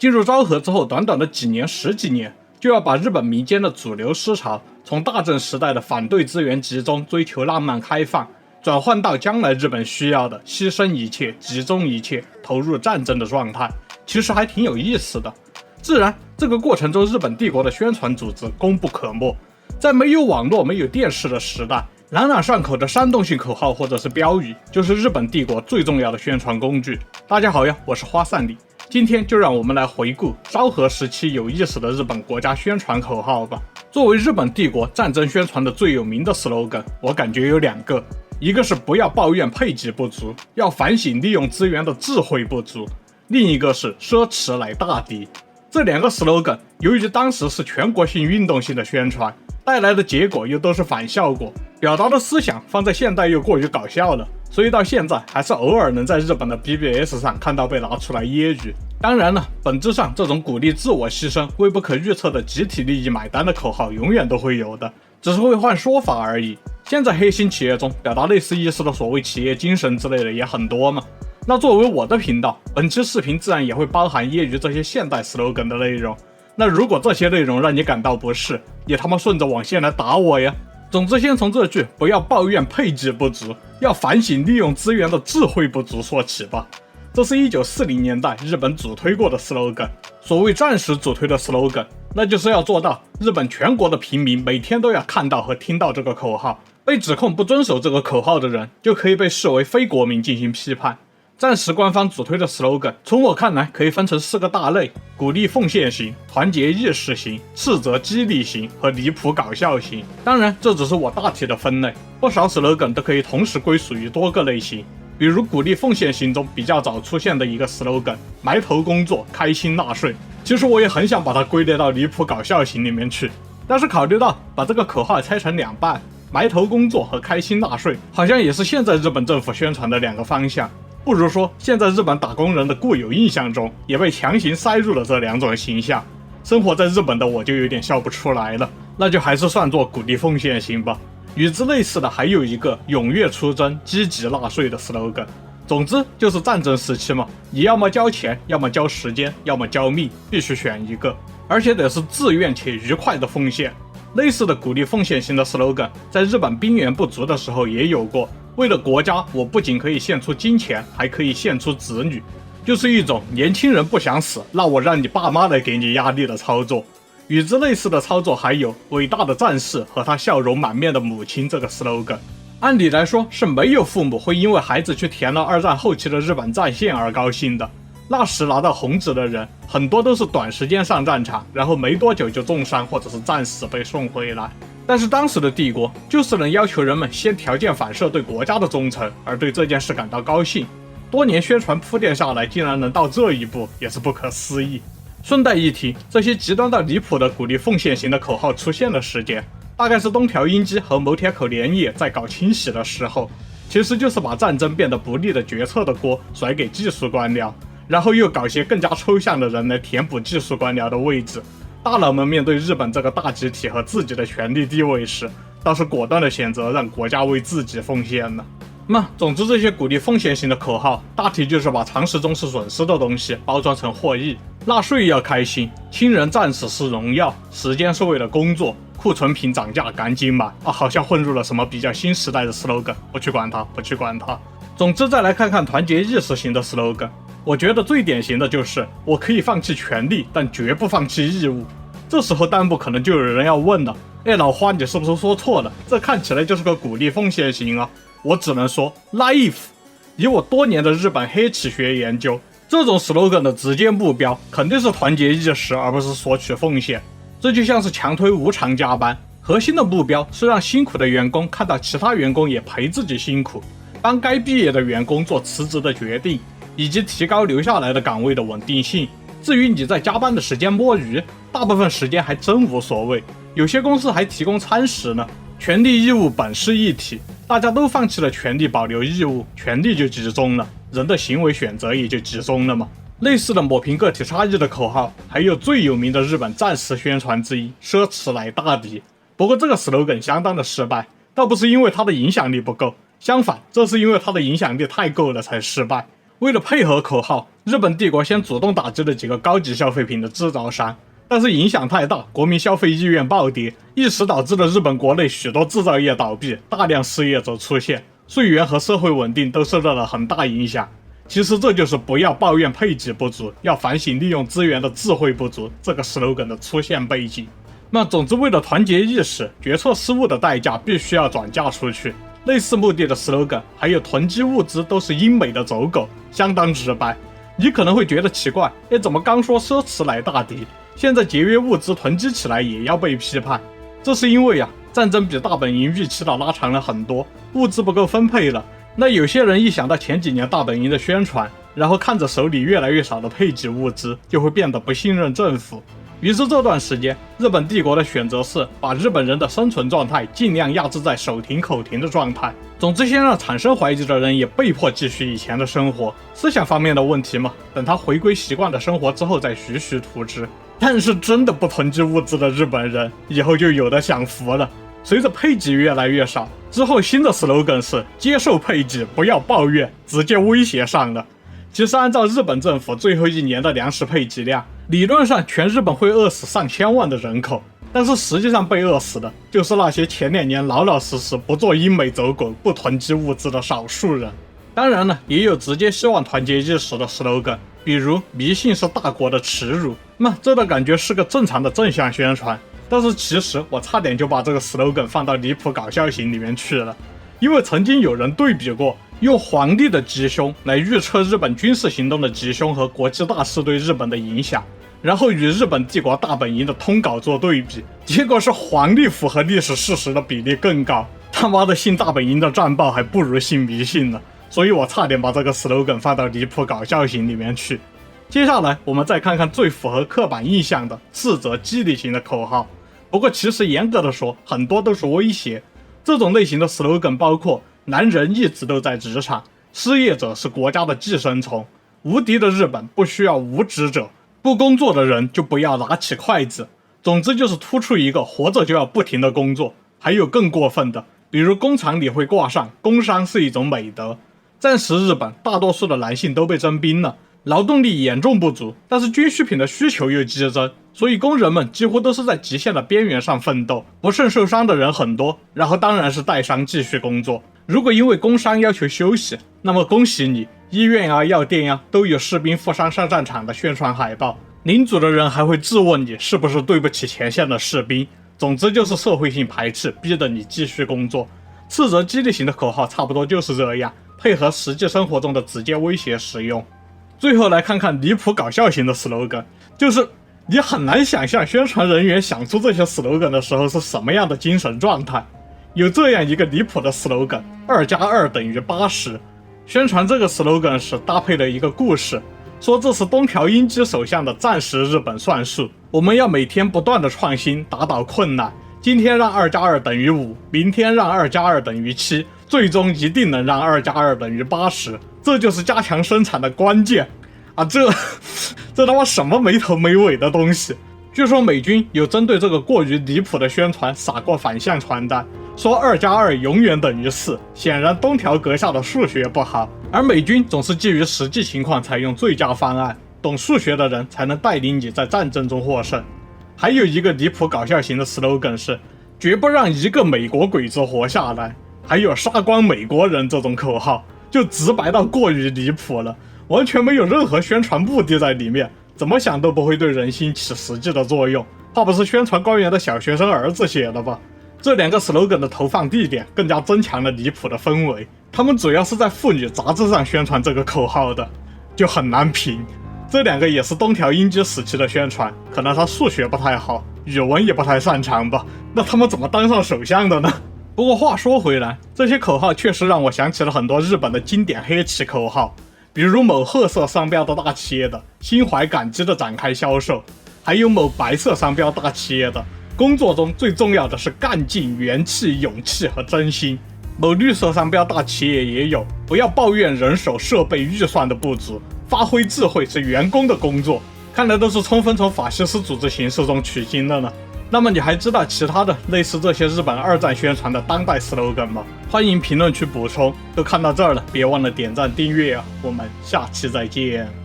进入昭和之后，短短的几年、十几年，就要把日本民间的主流思潮从大正时代的反对资源集中、追求浪漫开放，转换到将来日本需要的牺牲一切、集中一切、投入战争的状态，其实还挺有意思的。自然，这个过程中，日本帝国的宣传组织功不可没。在没有网络、没有电视的时代，朗朗上口的煽动性口号或者是标语，就是日本帝国最重要的宣传工具。大家好呀，我是花散里，今天就让我们来回顾昭和时期有意思的日本国家宣传口号吧。作为日本帝国战争宣传的最有名的 slogan， 我感觉有两个，一个是不要抱怨配给不足，要反省利用资源的智慧不足，另一个是奢侈乃大敌。这两个 slogan 由于当时是全国性运动性的宣传，带来的结果又都是反效果，表达的思想放在现代又过于搞笑了，所以到现在还是偶尔能在日本的 BBS 上看到被拿出来揶揄。当然了，本质上这种鼓励自我牺牲、为不可预测的集体利益买单的口号永远都会有的，只是会换说法而已。现在黑心企业中表达类似意思的所谓企业精神之类的也很多嘛。那作为我的频道，本期视频自然也会包含揶揄这些现代 slogan 的内容。那如果这些内容让你感到不适，你他妈顺着网线来打我呀！总之，先从这句不要抱怨配给不足，要反省利用资源的智慧不足说起吧。这是1940年代日本主推过的 slogan， 所谓战时主推的 slogan， 那就是要做到日本全国的平民每天都要看到和听到这个口号，被指控不遵守这个口号的人就可以被视为非国民进行批判。战时官方主推的 slogan， 从我看来可以分成4个大类：鼓励奉献型、团结意识型、斥责激励型和离谱搞笑型。当然，这只是我大体的分类，不少 slogan 都可以同时归属于多个类型。比如鼓励奉献型中比较早出现的一个 slogan， 埋头工作，开心纳税。其实我也很想把它归类到离谱搞笑型里面去，但是考虑到把这个口号拆成2半，埋头工作和开心纳税好像也是现在日本政府宣传的2个方向。不如说，现在日本打工人的固有印象中也被强行塞入了这2种形象。生活在日本的我就有点笑不出来了，那就还是算作鼓励奉献型吧。与之类似的还有一个踊跃出征、积极纳税的 slogan。总之就是战争时期嘛，你要么交钱，要么交时间，要么交命，必须选一个，而且得是自愿且愉快的奉献。类似的鼓励奉献型的 slogan， 在日本兵源不足的时候也有过。为了国家，我不仅可以献出金钱，还可以献出子女，就是一种年轻人不想死，那我让你爸妈来给你压力的操作。与之类似的操作还有伟大的战士和他笑容满面的母亲这个 slogan。按理来说是没有父母会因为孩子去填了2战后期的日本战线而高兴的。那时拿到红纸的人很多都是短时间上战场，然后没多久就重伤或者是战死被送回来。但是当时的帝国就是能要求人们先条件反射对国家的忠诚，而对这件事感到高兴。多年宣传铺垫下来，竟然能到这一步，也是不可思议。顺带一提，这些极端到离谱的鼓励奉献型的口号出现的时间，大概是东条英机和某铁口连野在搞清洗的时候，其实就是把战争变得不利的决策的锅甩给技术官僚，然后又搞些更加抽象的人来填补技术官僚的位置。大佬们面对日本这个大集体和自己的权力地位时，倒是果断的选择让国家为自己奉献了。总之，这些鼓励奉献型的口号，大体就是把常识中是损失的东西包装成获益。纳税要开心，亲人战死是荣耀，时间是为了工作，库存品涨价赶紧买好像混入了什么比较新时代的 slogan， 不去管它，不去管它。总之，再来看看团结意识型的 slogan。我觉得最典型的就是我可以放弃权利，但绝不放弃义务。这时候弹幕可能就有人要问了，老花你是不是说错了？这看起来就是个鼓励奉献型啊。我只能说 naive。 以我多年的日本黑企学研究，这种 slogan 的直接目标肯定是团结意识，而不是索取奉献。这就像是强推无偿加班，核心的目标是让辛苦的员工看到其他员工也陪自己辛苦，帮该毕业的员工做辞职的决定，以及提高留下来的岗位的稳定性。至于你在加班的时间摸鱼，大部分时间还真无所谓，有些公司还提供餐食呢。权利义务本是一体，大家都放弃了权利保留义务，权利就集中了，人的行为选择也就集中了嘛。类似的抹平个体差异的口号，还有最有名的日本战时宣传之一，奢侈乃大敌。不过这个 slogan 相当的失败，倒不是因为它的影响力不够，相反，这是因为它的影响力太够了才失败。为了配合口号，日本帝国先主动打击了几个高级消费品的制造商，但是影响太大，国民消费意愿暴跌，一时导致了日本国内许多制造业倒闭，大量失业者出现，税源和社会稳定都受到了很大影响。其实这就是不要抱怨配给不足，要反省利用资源的智慧不足这个 slogan 的出现背景。那总之，为了团结意识，决策失误的代价必须要转嫁出去。类似目的的 slogan 还有囤积物资都是英美的走狗，相当直白。你可能会觉得奇怪，怎么刚说奢侈乃大敌，现在节约物资囤积起来也要被批判？这是因为战争比大本营预期的拉长了很多，物资不够分配了。那有些人一想到前几年大本营的宣传，然后看着手里越来越少的配给物资，就会变得不信任政府。于是这段时间，日本帝国的选择是把日本人的生存状态尽量压制在手停口停的状态。总之，先让产生怀疑的人也被迫继续以前的生活。思想方面的问题嘛，等他回归习惯的生活之后再徐徐图之。但是真的不囤积物资的日本人，以后就有的享福了。随着配给越来越少，之后新的 slogan 是接受配给，不要抱怨，直接威胁上了。其实按照日本政府最后一年的粮食配给量，理论上全日本会饿死上千万的人口，但是实际上被饿死的就是那些前2年老老实实不做英美走狗、不囤积物资的少数人。当然呢，也有直接希望团结意识的 slogan， 比如迷信是大国的耻辱，那这的感觉是个正常的正向宣传。但是其实我差点就把这个 slogan 放到离谱搞笑型里面去了，因为曾经有人对比过用皇帝的吉凶来预测日本军事行动的吉凶和国际大事对日本的影响，然后与日本帝国大本营的通稿做对比，结果是皇帝符合历史事实的比例更高，他妈的信大本营的战报还不如信迷信呢，所以我差点把这个 slogan 放到离谱搞笑型里面去。接下来我们再看看最符合刻板印象的斥责激励型的口号，不过其实严格的说，很多都是威胁。这种类型的 slogan 包括男人一直都在职场，失业者是国家的寄生虫，无敌的日本不需要无职者，不工作的人就不要拿起筷子。总之就是突出一个活着就要不停的工作。还有更过分的，比如工厂里会挂上工伤是一种美德。暂时日本大多数的男性都被征兵了，劳动力严重不足，但是军需品的需求又激增，所以工人们几乎都是在极限的边缘上奋斗，不慎受伤的人很多，然后当然是带伤继续工作。如果因为工伤要求休息，那么恭喜你，医院药店都有士兵负伤上战场的宣传海报，领主的人还会质问你是不是对不起前线的士兵。总之就是社会性排斥，逼得你继续工作。斥责激励型的口号差不多就是这样，配合实际生活中的直接威胁使用。最后来看看离谱搞笑型的 slogan， 就是你很难想象宣传人员想出这些 slogan 的时候是什么样的精神状态。有这样一个离谱的 slogan， 2+2等于80。宣传这个 slogan 时搭配了一个故事，说这是东条英机首相的战时日本算术，我们要每天不断的创新，打倒困难。今天让2+2等于5，明天让2+2等于7，最终一定能让2+2等于80。这就是加强生产的关键啊！这他妈什么没头没尾的东西？据说美军有针对这个过于离谱的宣传撒过反向传单，说2+2永远等于4。显然东条阁下的数学不好，而美军总是基于实际情况采用最佳方案，懂数学的人才能带领你在战争中获胜。还有一个离谱搞笑型的 slogan 是绝不让一个美国鬼子活下来，还有杀光美国人这种口号，就直白到过于离谱了，完全没有任何宣传目的在里面，怎么想都不会对人心起实际的作用，怕不是宣传官员的小学生儿子写的吧？这两个 slogan 的投放地点更加增强了离谱的氛围，他们主要是在妇女杂志上宣传这个口号的，就很难评。这两个也是东条英机时期的宣传，可能他数学不太好，语文也不太擅长吧，那他们怎么当上首相的呢？不过话说回来，这些口号确实让我想起了很多日本的经典黑旗口号，比如某褐色商标的大企业的心怀感激的展开销售，还有某白色商标大企业的工作中最重要的是干劲、元气、勇气和真心。某绿色商标大企业也有不要抱怨人手设备预算的不足，发挥智慧是员工的工作。看来都是充分从法西斯组织形式中取经的呢。那么你还知道其他的类似这些日本二战宣传的当代 slogan 吗？欢迎评论区补充。都看到这儿了，别忘了点赞订阅啊！我们下期再见。